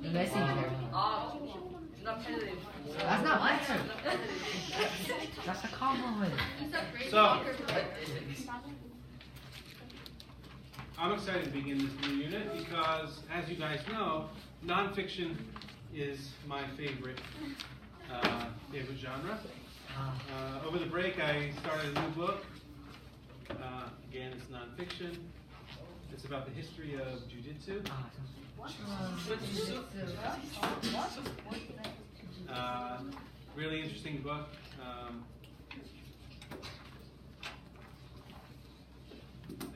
The messenger. That's not messenger. That's a common. So, I'm excited to begin this new unit because, as you guys know, nonfiction is my favorite genre. Over the break, I started a new book. Again, it's nonfiction. It's about the history of jiu-jitsu. Really interesting book.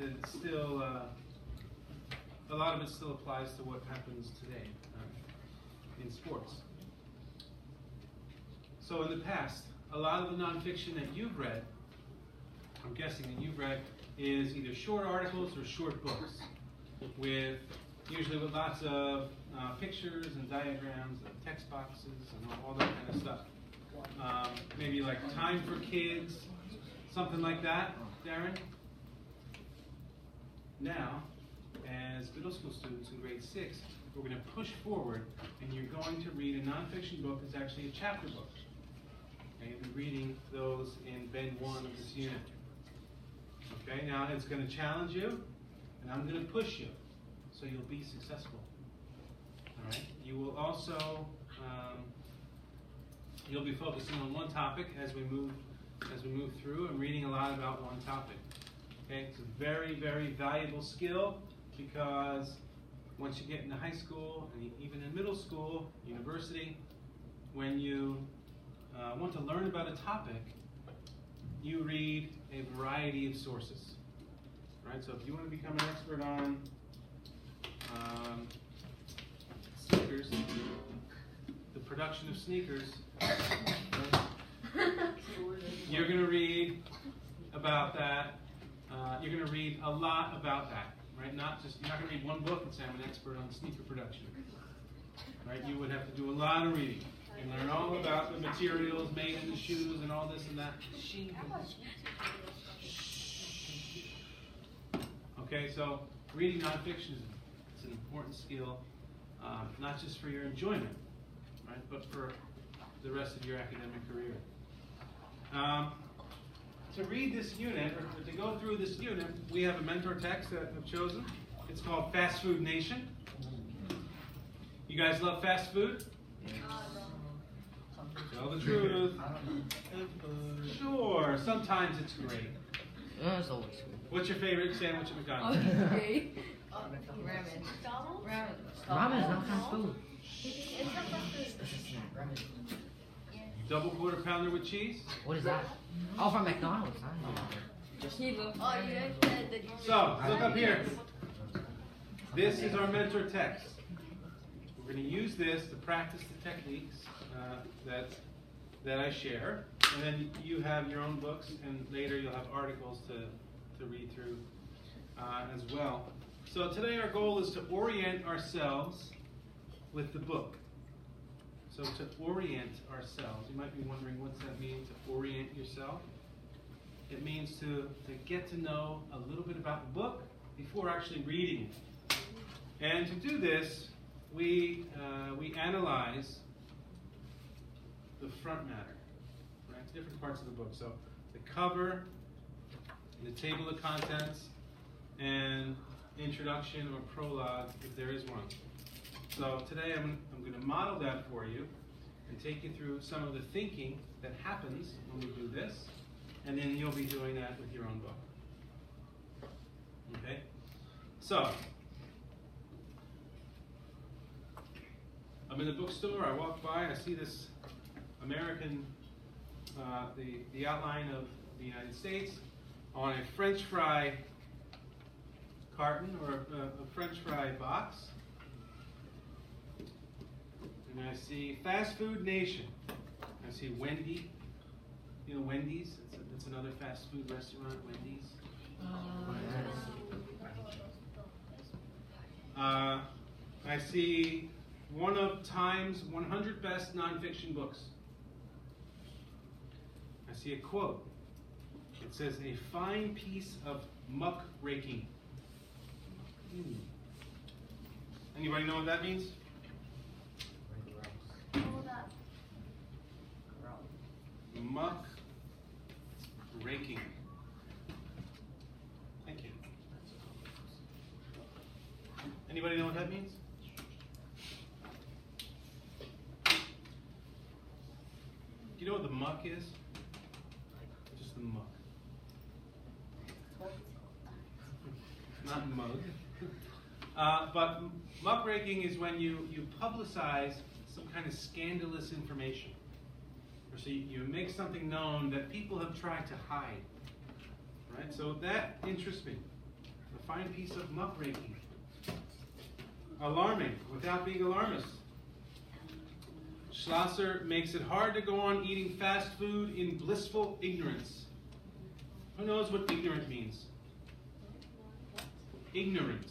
It's still, a lot of it still applies to what happens today in sports. So in the past, a lot of the nonfiction that you've read, I'm guessing that you've read, is either short articles or short books, usually with lots of pictures and diagrams and text boxes and all that kind of stuff. Maybe like Time for Kids, something like that, Darren? Now, as middle school students in grade 6, we're going to push forward and you're going to read a nonfiction book that's actually a chapter book. Okay, you'll be reading those in Bend 1 of this unit. Okay, now it's going to challenge you and I'm going to push you so you'll be successful. All right, you will also, you'll be focusing on one topic as we move through and reading a lot about one topic. Okay, it's a very, very valuable skill because once you get into high school and even in middle school, university, when you want to learn about a topic, you read a variety of sources. Right? So if you want to become an expert on sneakers, the production of sneakers, you're going to read about that. You're going to read a lot about that, right? You're not going to read one book and say I'm an expert on sneaker production, right? You would have to do a lot of reading and learn all about the materials made in the shoes and all this and that. Okay, so reading nonfiction is an important skill, not just for your enjoyment, right, but for the rest of your academic career. To read this unit, or to go through this unit, we have a mentor text that I've chosen. It's called Fast Food Nation. You guys love fast food? Tell the truth. Sure, sometimes it's great. It's always good. What's your favorite sandwich at McDonald's? Ramen. Ramen is not fast food. Double quarter pounder with cheese? What is that? Oh, from McDonald's. So, look up here. This is our mentor text. We're going to use this to practice the techniques that I share. And then you have your own books, and later you'll have articles to read through as well. So today our goal is to orient ourselves with the book. So to orient ourselves, you might be wondering what's that mean, to orient yourself? It means to get to know a little bit about the book before actually reading it. And to do this, we analyze the front matter, right? Different parts of the book. So the cover, the table of contents, and introduction or prologue, if there is one. So today I'm going to model that for you and take you through some of the thinking that happens when we do this, and then you'll be doing that with your own book. Okay? So, I'm in the bookstore, I walk by, I see this American, the outline of the United States on a French fry carton or a French fry box. And I see Fast Food Nation. I see Wendy. You know Wendy's? It's another fast food restaurant, Wendy's. I see one of Time's 100 best nonfiction books. I see a quote. It says, "A fine piece of muck raking." Anybody know what that means? muck raking. Thank you. Anybody know what that means? Do you know what the muck is? Just the muck. Not mug. But muckraking is when you publicize some kind of scandalous information. Or so you make something known that people have tried to hide. Right? So that interests me. A fine piece of muckraking. Alarming, without being alarmist. Schlosser makes it hard to go on eating fast food in blissful ignorance. Who knows what ignorant means? Ignorant.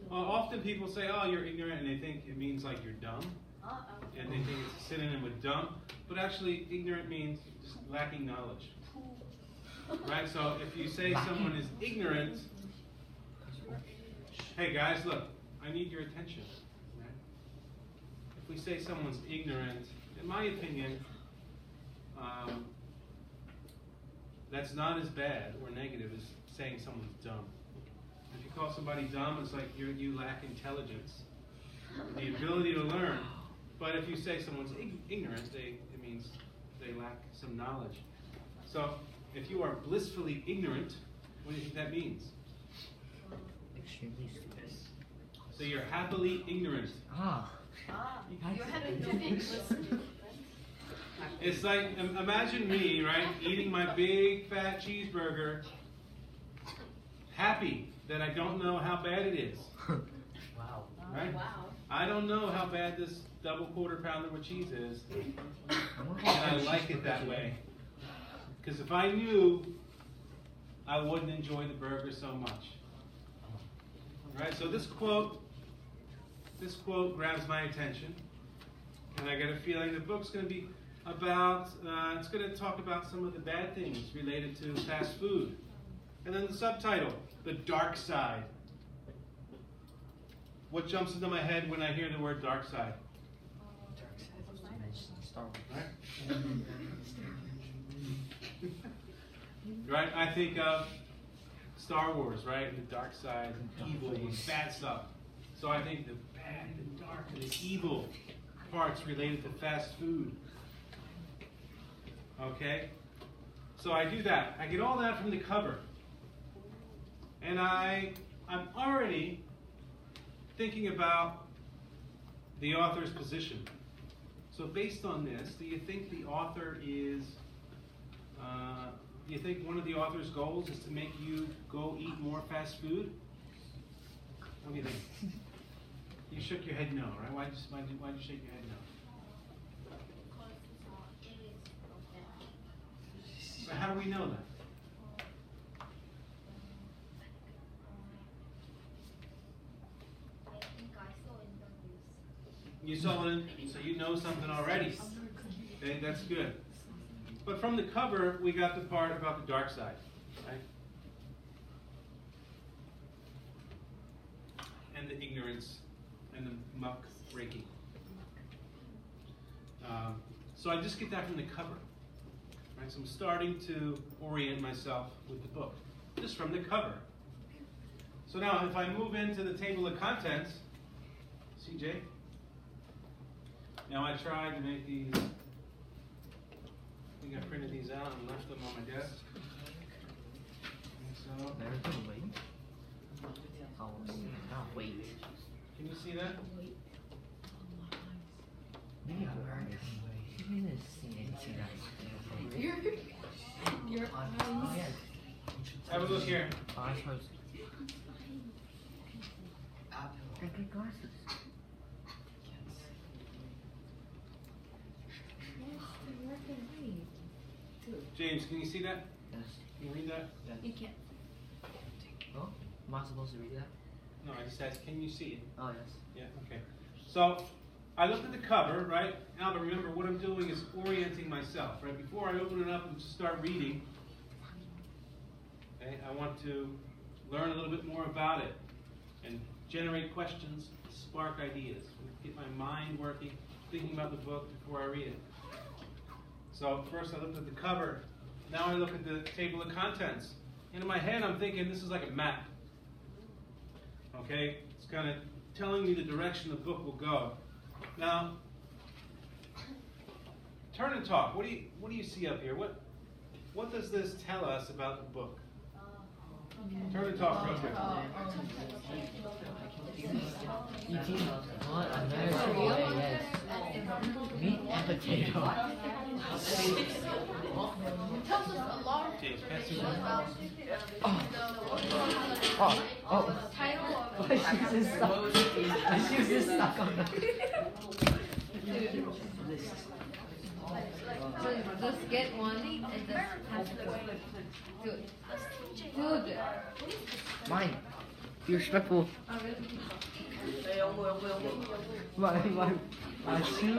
Well, often people say, oh, you're ignorant, and they think it means like you're dumb. And they think it's a synonym with dumb. But actually, ignorant means just lacking knowledge. Right? So if you say someone is ignorant, hey guys, look, I need your attention. Right? If we say someone's ignorant, in my opinion, that's not as bad or negative as saying someone's dumb. If you call somebody dumb, it's like you lack intelligence, the ability to learn. But if you say someone's ignorant, it means they lack some knowledge. So if you are blissfully ignorant, what do you think that means? Extremely stupid. So you're happily ignorant. You're happy. It's like, imagine me, right, eating my big fat cheeseburger, happy that I don't know how bad it is. Wow. Right? Wow. I don't know how bad this double quarter pounder with cheese is, and I like it that way. Because if I knew, I wouldn't enjoy the burger so much. Right? So this quote grabs my attention, and I get a feeling the book's going to be about, it's going to talk about some of the bad things related to fast food. And then the subtitle, The Dark Side. What jumps into my head when I hear the word dark side? Star Wars. Right? Right? I think of Star Wars, right? The dark side, evil, and bad stuff. So I think the bad, the dark, and the evil parts related to fast food. Okay? So I do that. I get all that from the cover. And I'm already thinking about the author's position. So based on this, do you think the author is, do you think one of the author's goals is to make you go eat more fast food? What do you think? You shook your head no, right? Why'd you shake your head no? But how do we know that? You saw it, so you know something already. Okay, that's good. But from the cover, we got the part about the dark side, right? And the ignorance and the muck raking. So I just get that from the cover. Right? So I'm starting to orient myself with the book, just from the cover. So now if I move into the table of contents, CJ, now I tried to make these, I think I printed these out and left them on my desk. So, There's the weight. Oh, not weight. can you see that? Maybe I learned it. You didn't see that. Your Oh, eyes. yes. Have a look here. Oh, I suppose. Get glasses. James, can you see that? Yes. Can you read that? Yes. You can't. Oh, am I supposed to read that? No, I just asked, can you see it? Oh, yes. Yeah, okay. So, I looked at the cover, right? Now, but remember, what I'm doing is orienting myself, right? Before I open it up and just start reading, okay, I want to learn a little bit more about it and generate questions, spark ideas, get my mind working, thinking about the book before I read it. So first I looked at the cover. Now I look at the table of contents. And in my head I'm thinking this is like a map. Okay? It's kind of telling me the direction the book will go. Now, turn and talk. What do you see up here? What does this tell us about the book? Turn and talk real quick. Eating what American way, yes. Meat and potato. It tells us a lot of James, pass information it about Oh. the title of Why she's just stuck? She's just stuck on the. Just get one and just pass it away. Dude. Mine. Be respectful. My shoe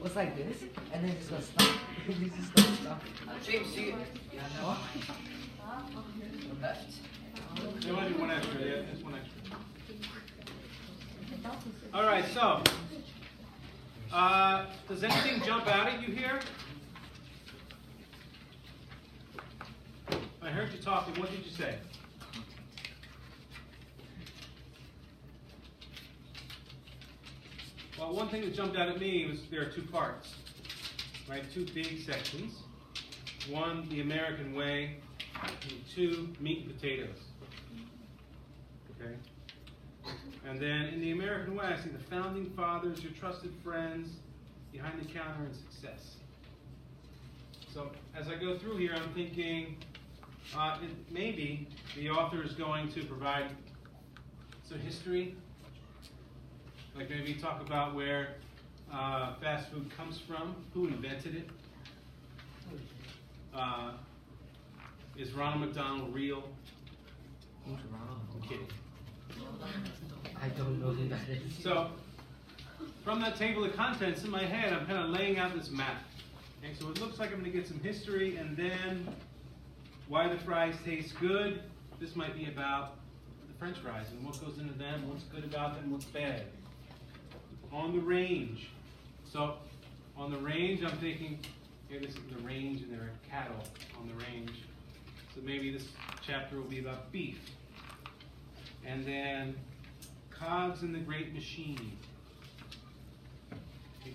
was like this, and then it's gonna stop. It's just gonna stop. James, you. There might be one extra. Yeah, there's one extra. All right, so does anything jump out at you here? I heard you talking. What did you say? Well, one thing that jumped out at me was there are two parts, right? Two big sections. One, the American way, and two, meat and potatoes. Okay? And then in the American way, I see the founding fathers, your trusted friends, behind the counter, and success. So as I go through here, I'm thinking maybe the author is going to provide some history, like maybe talk about where fast food comes from, who invented it. Is Ronald McDonald real? Who's wrong? I'm kidding. I don't know who that is. So, from that table of contents in my head, I'm kind of laying out this map. Okay, so it looks like I'm going to get some history, and then why the fries taste good. This might be about the French fries and what goes into them, what's good about them, what's bad. On the range. So, on the range, I'm thinking, here this is the range, and there are cattle on the range. So maybe this chapter will be about beef. And then cogs in the great machine.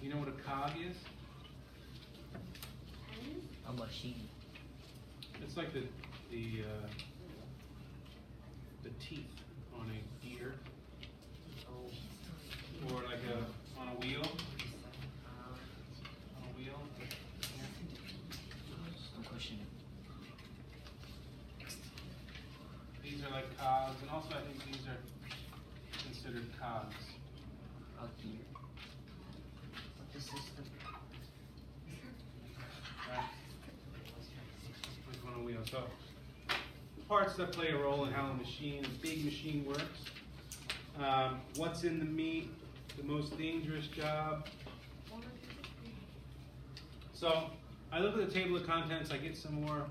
You know what a cog is? A machine. It's like the teeth on a gear, or like on a wheel. On a wheel. I'm pushing it. These are like cogs, and also I think these are considered cogs. A gear. What the system? Right? There's one on a wheel. So parts that play a role in how a big machine works. What's in the meat? The most dangerous job. So I look at the table of contents. I get some more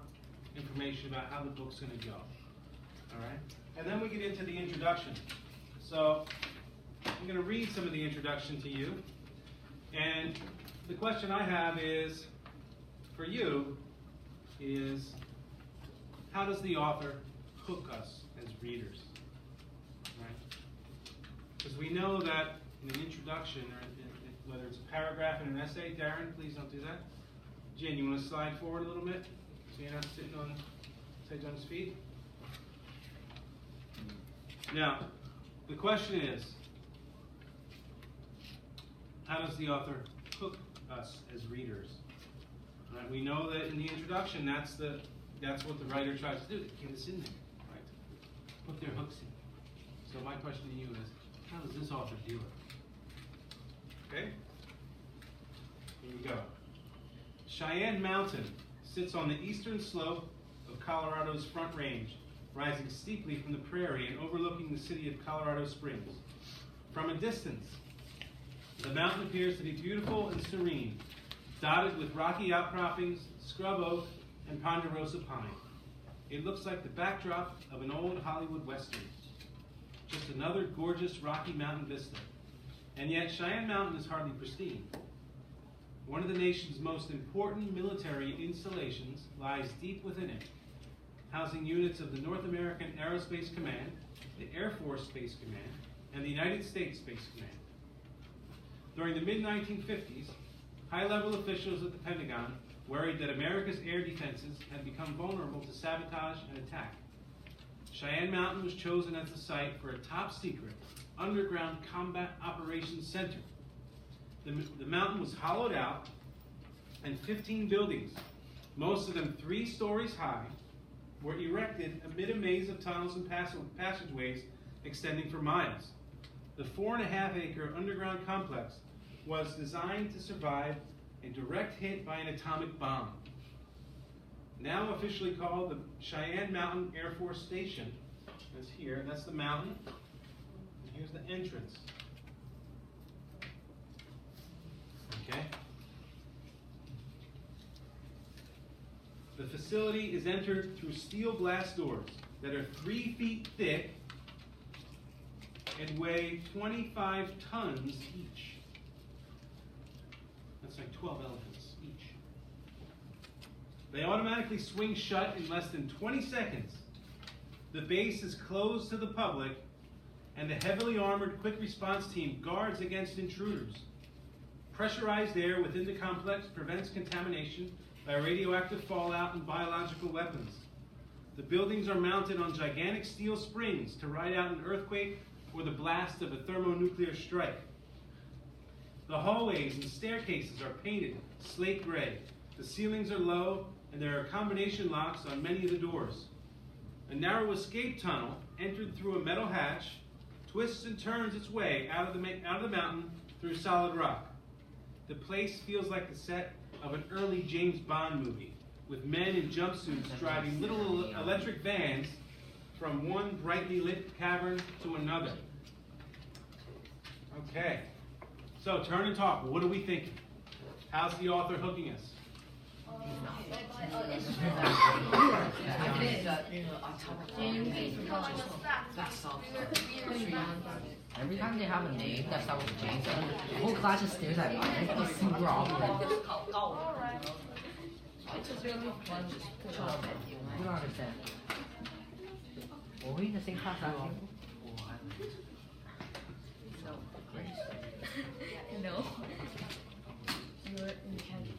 information about how the book's going to go. All right, and then we get into the introduction. So I'm going to read some of the introduction to you. And the question I have is, for you, is how does the author hook us as readers? Right? Because we know that in an introduction, or whether it's a paragraph in an essay, Darren, please don't do that. Jen, you want to slide forward a little bit so you're not sitting on John's feet? Now, the question is, how does the author hook us as readers? Right? We know that in the introduction, that's what the writer tries to do, get us in there, right? Put their hooks in. So my question to you is, how does this author do it? Okay? Here we go. Cheyenne Mountain sits on the eastern slope of Colorado's Front Range, rising steeply from the prairie and overlooking the city of Colorado Springs. From a distance, the mountain appears to be beautiful and serene, dotted with rocky outcroppings, scrub oak, and ponderosa pine. It looks like the backdrop of an old Hollywood Western. just another gorgeous Rocky Mountain vista. And yet Cheyenne Mountain is hardly pristine. One of the nation's most important military installations lies deep within it, housing units of the North American Aerospace Command, the Air Force Space Command, and the United States Space Command. During the mid-1950s, high-level officials at the Pentagon worried that America's air defenses had become vulnerable to sabotage and attack. Cheyenne Mountain was chosen as the site for a top-secret underground combat operations center. The mountain was hollowed out, and 15 buildings, most of them 3 stories high, were erected amid a maze of tunnels and passageways extending for miles. The 4.5-acre underground complex was designed to survive a direct hit by an atomic bomb. Now officially called the Cheyenne Mountain Air Force Station. That's here, that's the mountain. And here's the entrance. Okay? The facility is entered through steel glass doors that are 3 feet thick and weigh 25 tons each. That's like 12 elephants each. They automatically swing shut in less than 20 seconds. The base is closed to the public, and the heavily armored quick response team guards against intruders. Pressurized air within the complex prevents contamination by radioactive fallout and biological weapons. The buildings are mounted on gigantic steel springs to ride out an earthquake or the blast of a thermonuclear strike. The hallways and staircases are painted slate gray. The ceilings are low, and there are combination locks on many of the doors. A narrow escape tunnel, entered through a metal hatch, twists and turns its way out of the mountain through solid rock. The place feels like the set of an early James Bond movie, with men in jumpsuits driving little electric vans from one brightly lit cavern to another. Okay, so turn and talk. What are we thinking? How's the author hooking us? Every time they have a name that starts with James, the whole class just stares at me. It's super awkward. It's just really fun just to talk at you. I don't understand. Were we in the same class last year? No. You were in Kennedy.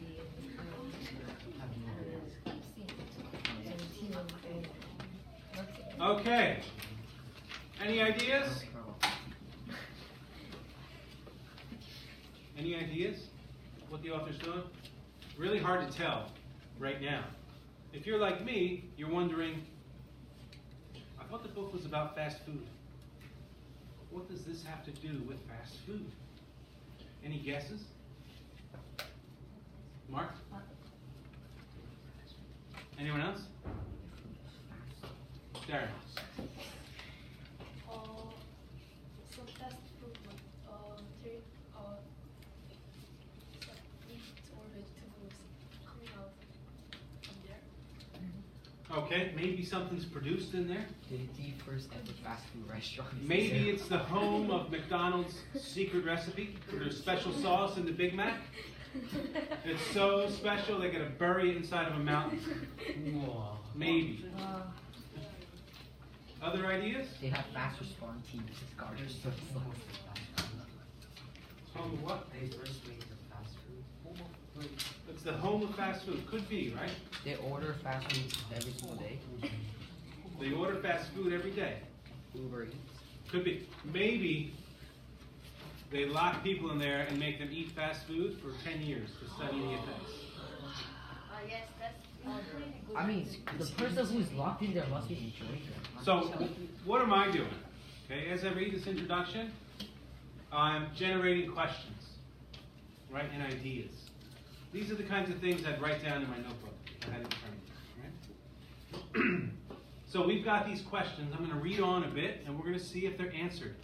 Okay. Any ideas? Any ideas what the author's doing? Really hard to tell right now. If you're like me, you're wondering, I thought the book was about fast food. What does this have to do with fast food? Any guesses? Mark? Anyone else? Darren? Some fast food, meat or vegetables coming out from there. Okay, maybe something's produced in there. The first ever fast food restaurant. Maybe it's the home of McDonald's secret recipe for their special sauce in the Big Mac. It's so special they gotta bury it inside of a mountain. Whoa. Maybe. Other ideas? They have fast response teams. It's garbage so slow. Home of what? They first wave of fast food. It's the home of fast food. Could be, right? They order fast food every single day. They order fast food every day. Uber Eats. Could be. Maybe they lock people in there and make them eat fast food for 10 years to study the effects. Yes, that's pretty good. I mean, the person who's locked in there must be enjoying it. So, what am I doing? Okay, as I read this introduction, I'm generating questions, right, and ideas. These are the kinds of things I'd write down in my notebook if I had it in front of me, right? So we've got these questions. I'm going to read on a bit, and we're going to see if they're answered.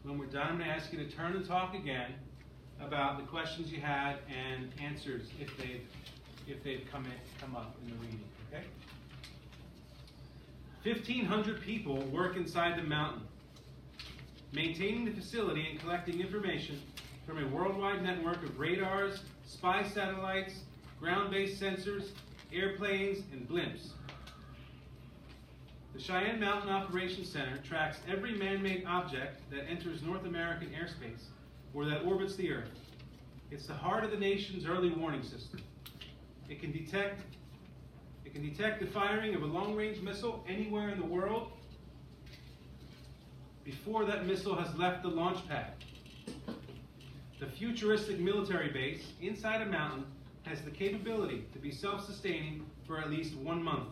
When we're done, I'm going to ask you to turn and talk again about the questions you had and answers if they've come up in the reading. Okay? 1,500 people work inside the mountain. maintaining the facility and collecting information from a worldwide network of radars, spy satellites, ground-based sensors, airplanes, and blimps. The Cheyenne Mountain Operations Center tracks every man-made object that enters North American airspace or that orbits the Earth. It's the heart of the nation's early warning system. It can detect the firing of a long-range missile anywhere in the world before that missile has left the launch pad. The futuristic military base inside a mountain has the capability to be self-sustaining for at least 1 month.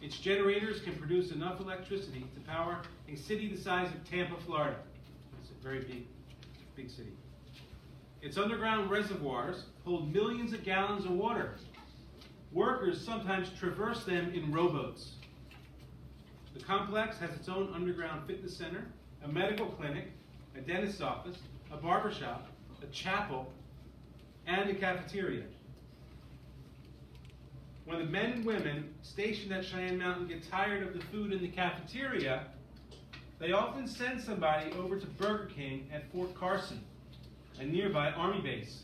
Its generators can produce enough electricity to power a city the size of Tampa, Florida. It's a very big city. Its underground reservoirs hold millions of gallons of water. Workers sometimes traverse them in rowboats. The complex has its own underground fitness center, a medical clinic, a dentist's office, a barbershop, a chapel, and a cafeteria. When the men and women stationed at Cheyenne Mountain get tired of the food in the cafeteria, they often send somebody over to Burger King at Fort Carson, a nearby Army base.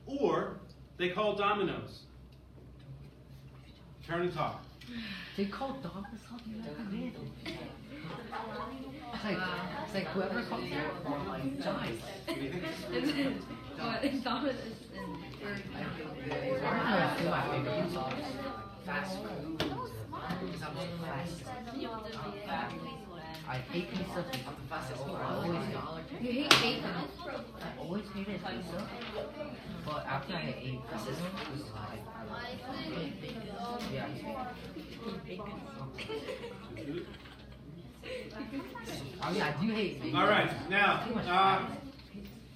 Or they call Domino's. Turn and talk. They call Domino's something like that. It's like whoever comes there dies. What? Domino's and Domino's is my favorite pizza. Fast food. Because I'm so fast. I hate pizza because I'm the fastest food. I always You hate bacon? I always hated pizza. But after I ate Domino's, it was like, yeah. I mean, I do hate bacon. All right, now,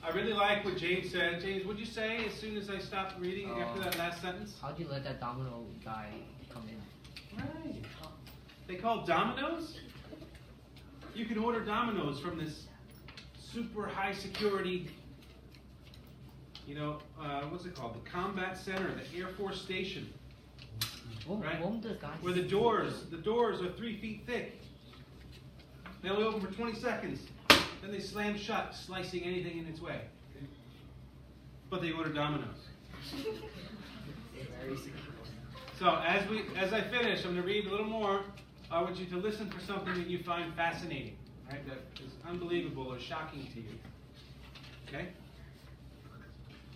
I really like what James said. James, what'd you say as soon as I stopped reading after that last sentence? How'd you let that Domino guy come in? Right. They call Domino's? You can order Domino's from this super high security, what's it called? The Combat Center, the Air Force Station. Right? Where the doors are 3 feet thick. They only open for 20 seconds. Then they slam shut, slicing anything in its way. But they order Domino's. So as I finish, I'm going to read a little more. I want you to listen for something that you find fascinating, right? That is unbelievable or shocking to you. Okay?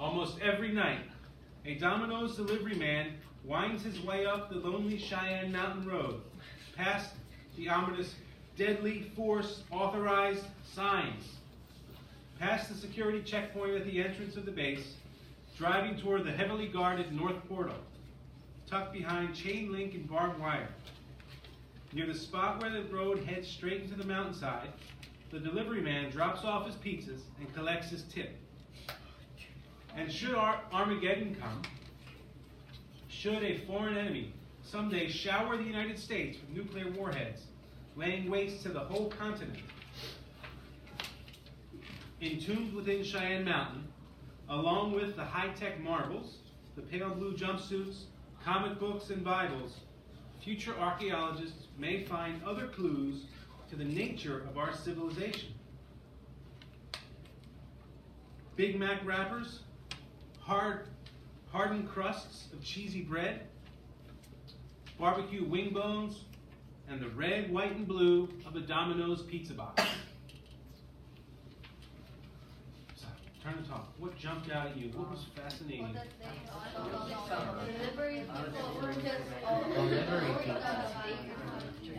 Almost every night, a Domino's delivery man winds his way up the lonely Cheyenne Mountain Road, past the ominous deadly force authorized signs, past the security checkpoint at the entrance of the base, driving toward the heavily guarded north portal, tucked behind chain link and barbed wire. Near the spot where the road heads straight into the mountainside, the delivery man drops off his pizzas and collects his tip. And should Armageddon come, should a foreign enemy someday shower the United States with nuclear warheads, laying waste to the whole continent, entombed within Cheyenne Mountain, along with the high-tech marbles, the pale blue jumpsuits, comic books, and Bibles, future archaeologists may find other clues to the nature of our civilization. Big Mac wrappers, hardened crusts of cheesy bread, barbecue wing bones, and the red, white, and blue of a Domino's pizza box. So, turn and talk. What jumped out at you? What was fascinating? Delivery people were just Delivery people.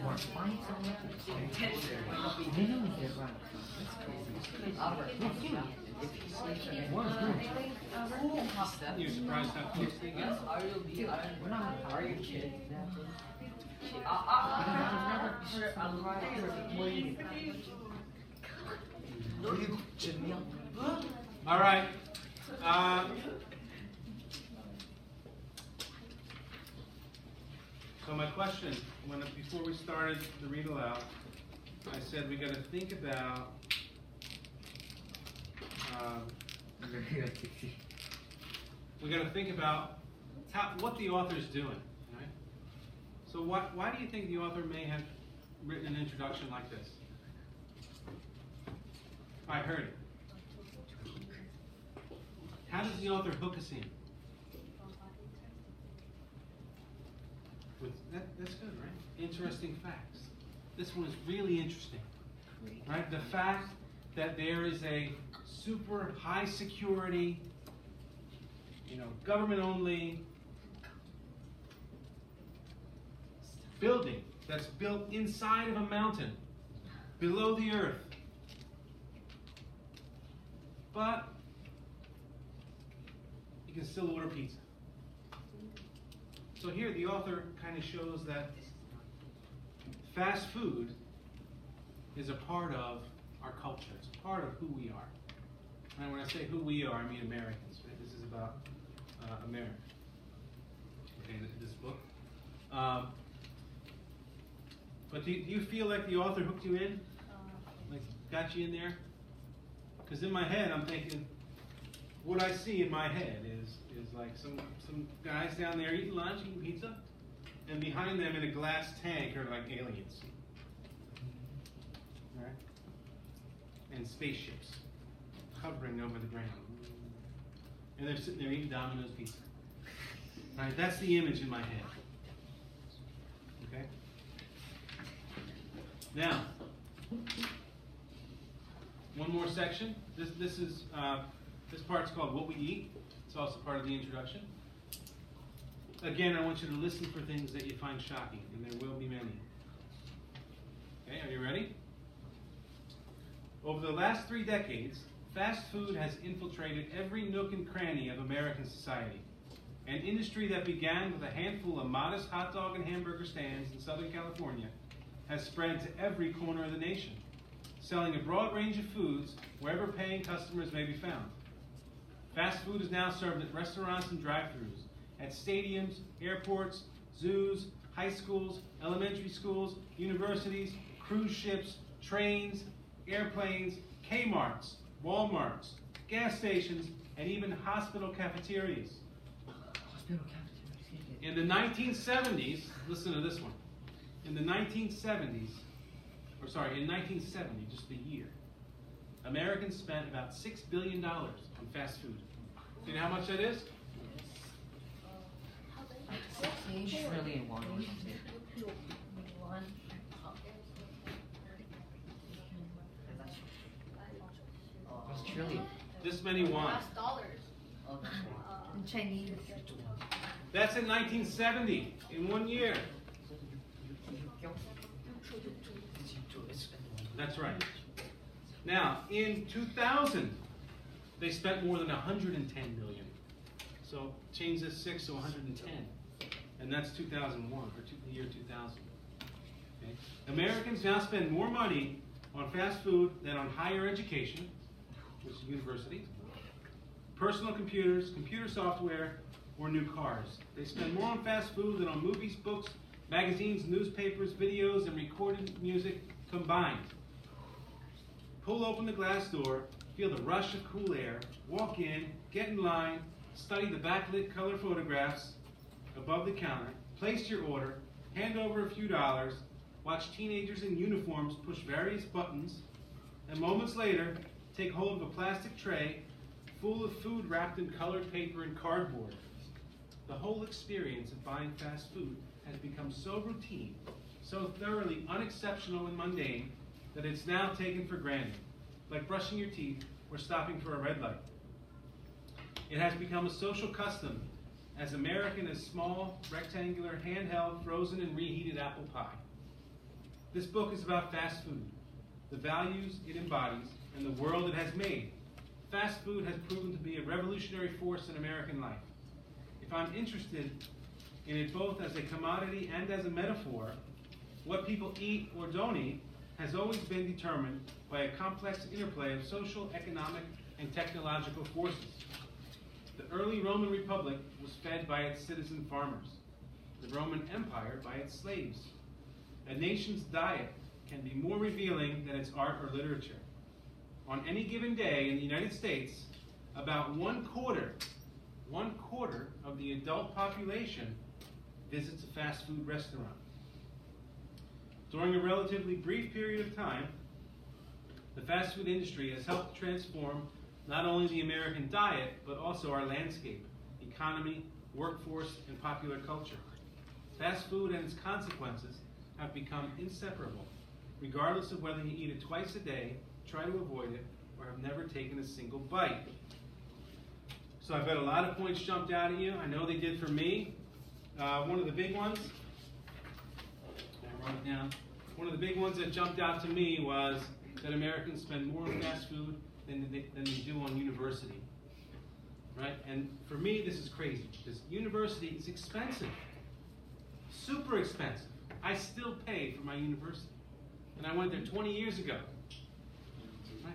Or find someone they know he's there, right? You're surprised how close they get? We're not are you kidding? All right. So my question, before we started the read aloud, I said we got to think about what the author's doing, right? So why do you think the author may have written an introduction like this? I heard it. How does the author hook us in? That's good, right? Interesting facts. This one is really interesting, right? The fact that there is a super high security, government only building that's built inside of a mountain, below the earth. But you can still order pizza. So here the author kind of shows that fast food is a part of our culture. It's a part of who we are. And when I say who we are, I mean Americans. Right? This is about America. Okay, this book. But do you feel like the author hooked you in? Like got you in there? Because in my head, I'm thinking, what I see in my head is like some guys down there eating lunch, eating pizza, and behind them in a glass tank are like aliens. Right? And spaceships hovering over the ground. And they're sitting there eating Domino's pizza. Right? That's the image in my head. Okay? Now, one more section. This part's called What We Eat. It's also part of the introduction. Again, I want you to listen for things that you find shocking, and there will be many. Okay, are you ready? Over the last 3 decades, fast food has infiltrated every nook and cranny of American society. An industry that began with a handful of modest hot dog and hamburger stands in Southern California has spread to every corner of the nation, selling a broad range of foods wherever paying customers may be found. Fast food is now served at restaurants and drive-thrus, at stadiums, airports, zoos, high schools, elementary schools, universities, cruise ships, trains, airplanes, Kmarts, Walmarts, gas stations, and even hospital cafeterias. In the 1970s, listen to this one. In 1970, just the year, Americans spent about $6 billion on fast food. Do you know how much that is? 16 trillion won. That's trillion. This many won. That's dollars. Oh, that's won. In Chinese. That's in 1970, in 1 year. That's right. Now, in 2000, they spent more than 110 million. So change this 6 to 110. And that's 2001, or the year 2000. Okay? Americans now spend more money on fast food than on higher education, which is university, personal computers, computer software, or new cars. They spend more on fast food than on movies, books, magazines, newspapers, videos, and recorded music combined. Pull open the glass door, feel the rush of cool air, walk in, get in line, study the backlit color photographs above the counter, place your order, hand over a few dollars, watch teenagers in uniforms push various buttons, and moments later, take hold of a plastic tray full of food wrapped in colored paper and cardboard. The whole experience of buying fast food has become so routine, so thoroughly unexceptional and mundane, that it's now taken for granted, like brushing your teeth or stopping for a red light. It has become a social custom, as American as small, rectangular, handheld, frozen, and reheated apple pie. This book is about fast food, the values it embodies, and the world it has made. Fast food has proven to be a revolutionary force in American life. If I'm interested in it both as a commodity and as a metaphor, what people eat or don't eat has always been determined by a complex interplay of social, economic, and technological forces. The early Roman Republic was fed by its citizen farmers, the Roman Empire by its slaves. A nation's diet can be more revealing than its art or literature. On any given day in the United States, about one quarter of the adult population visits a fast food restaurant. During a relatively brief period of time, The fast food industry has helped transform not only the American diet, but also our landscape, economy, workforce, and popular culture. Fast food and its consequences have become inseparable, regardless of whether you eat it twice a day, try to avoid it, or have never taken a single bite. So I've got a lot of points jumped out at you. I know they did for me. One of the big ones, I wrote it down. One of the big ones that jumped out to me was that Americans spend more on fast food than they do on university. Right? And for me, this is crazy because university is expensive, super expensive. I still pay for my university, and I went there 20 years ago. Right?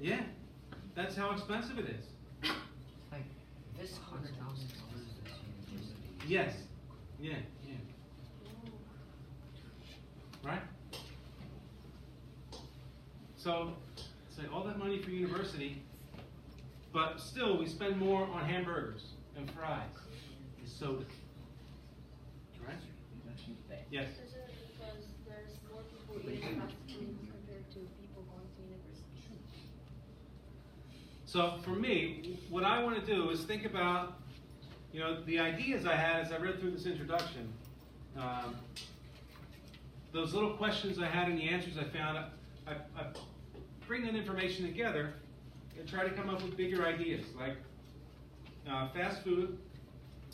Yeah, that's how expensive it is. Like this $100,000 this university. Yes. Yeah. Right? So, say all that money for university, but still we spend more on hamburgers and fries and soda. Right? Yes. Is it because there's more people eating fast food compared to people going to university? So for me, what I want to do is think about, the ideas I had as I read through this introduction. Those little questions I had and the answers I found, I bring that information together and try to come up with bigger ideas. Like fast food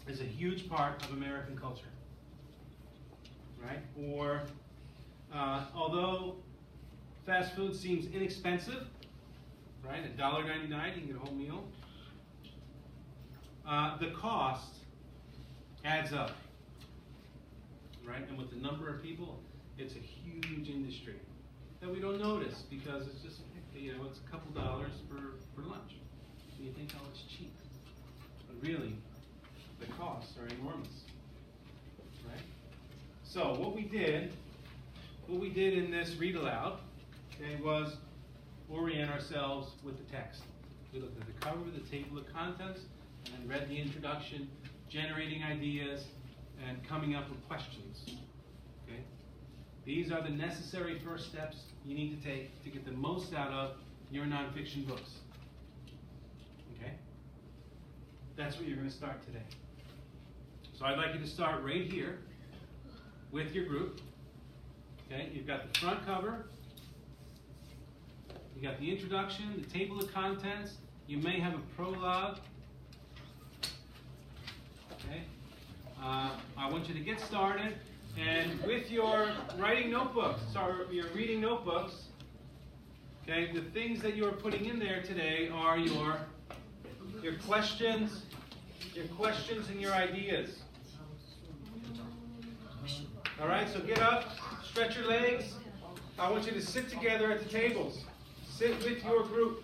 is a huge part of American culture, right? Or although fast food seems inexpensive, right? $1.99 you can get a whole meal. The cost adds up, right? And with the number of people, it's a huge industry that we don't notice because it's just, it's a couple dollars for lunch. And you think, oh, it's cheap. But really, the costs are enormous, right? So what we did in this read aloud, okay, was orient ourselves with the text. We looked at the cover, the table of contents, and then read the introduction, generating ideas, and coming up with questions. Okay? These are the necessary first steps you need to take to get the most out of your nonfiction books. Okay? That's what you're going to start today. So I'd like you to start right here with your group. Okay? You've got the front cover. You got the introduction, the table of contents. You may have a prologue. Okay? I want you to get started, and with your writing notebooks, your reading notebooks, okay, the things that you are putting in there today are your questions and your ideas. All right, so get up, stretch your legs. I want you to sit together at the tables. Sit with your group.